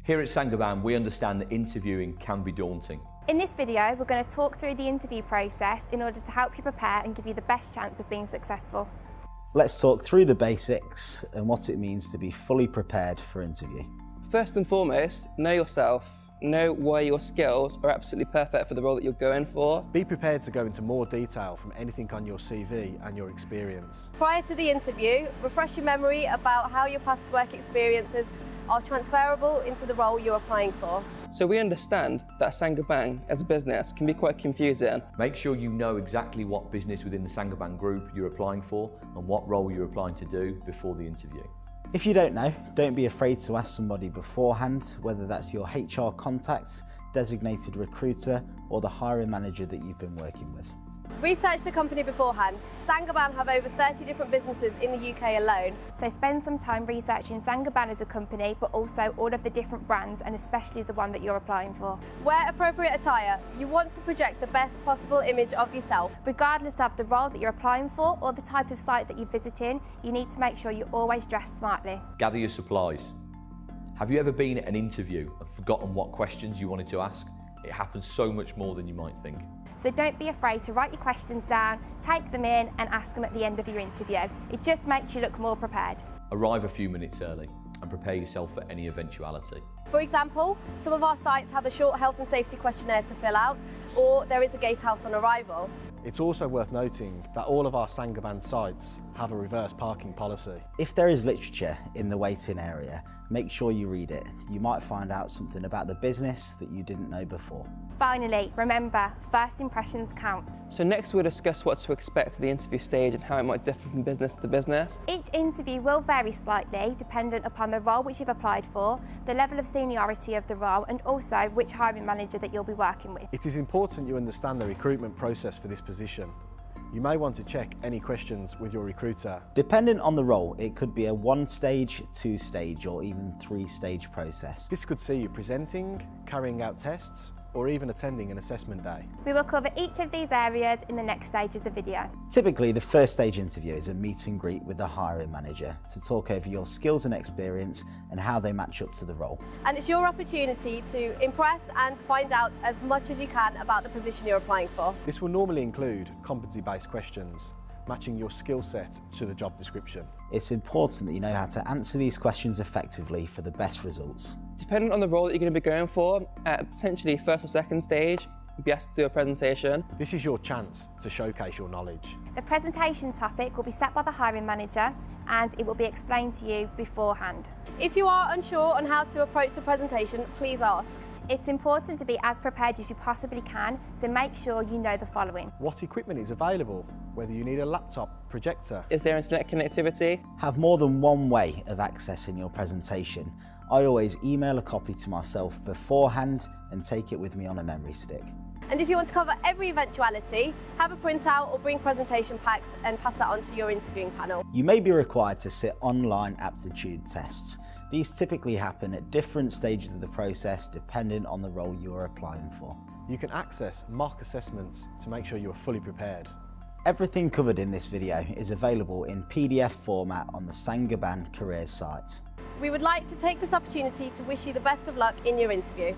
Here at Saint-Gobain, we understand that interviewing can be daunting. In this video, we're going to talk through the interview process in order to help you prepare and give you the best chance of being successful. Let's talk through the basics and what it means to be fully prepared for interview. First and foremost, know yourself. Know why your skills are absolutely perfect for the role that you're going for. Be prepared to go into more detail from anything on your CV and your experience. Prior to the interview, refresh your memory about how your past work experiences are transferable into the role you're applying for. So we understand that Saint-Gobain as a business can be quite confusing. Make sure you know exactly what business within the Saint-Gobain group you're applying for and what role you're applying to do before the interview. If you don't know, don't be afraid to ask somebody beforehand, whether that's your HR contact, designated recruiter, or the hiring manager that you've been working with. Research the company beforehand. Saint-Gobain have over 30 different businesses in the UK alone. So spend some time researching Saint-Gobain as a company, but also all of the different brands and especially the one that you're applying for. Wear appropriate attire. You want to project the best possible image of yourself. Regardless of the role that you're applying for or the type of site that you're visiting, you need to make sure you're always dressed smartly. Gather your supplies. Have you ever been at an interview and forgotten what questions you wanted to ask? It happens so much more than you might think. So don't be afraid to write your questions down, take them in and ask them at the end of your interview. It just makes you look more prepared. Arrive a few minutes early and prepare yourself for any eventuality. For example, some of our sites have a short health and safety questionnaire to fill out, or there is a gatehouse on arrival. It's also worth noting that all of our Saint-Gobain sites have a reverse parking policy. If there is literature in the waiting area, make sure you read it. You might find out something about the business that you didn't know before. Finally, remember, first impressions count. So next we'll discuss what to expect at the interview stage and how it might differ from business to business. Each interview will vary slightly dependent upon the role which you've applied for, the level of seniority of the role and also which hiring manager that you'll be working with. It is important you understand the recruitment process for this position. You may want to check any questions with your recruiter. Depending on the role, it could be a 1-stage, 2-stage or even 3-stage process. This could see you presenting, carrying out tests, or even attending an assessment day. We will cover each of these areas in the next stage of the video. Typically, the first stage interview is a meet and greet with the hiring manager to talk over your skills and experience and how they match up to the role. And it's your opportunity to impress and find out as much as you can about the position you're applying for. This will normally include competency-based questions, matching your skill set to the job description. It's important that you know how to answer these questions effectively for the best results. Depending on the role that you're going to be going for, at potentially first or second stage, you'll be asked to do a presentation. This is your chance to showcase your knowledge. The presentation topic will be set by the hiring manager and it will be explained to you beforehand. If you are unsure on how to approach the presentation, please ask. It's important to be as prepared as you possibly can, so make sure you know the following. What equipment is available? Whether you need a laptop, projector. Is there internet connectivity? Have more than one way of accessing your presentation. I always email a copy to myself beforehand and take it with me on a memory stick. And if you want to cover every eventuality, have a printout or bring presentation packs and pass that on to your interviewing panel. You may be required to sit online aptitude tests. These typically happen at different stages of the process depending on the role you are applying for. You can access mock assessments to make sure you are fully prepared. Everything covered in this video is available in PDF format on the Saint-Gobain careers site. We would like to take this opportunity to wish you the best of luck in your interview.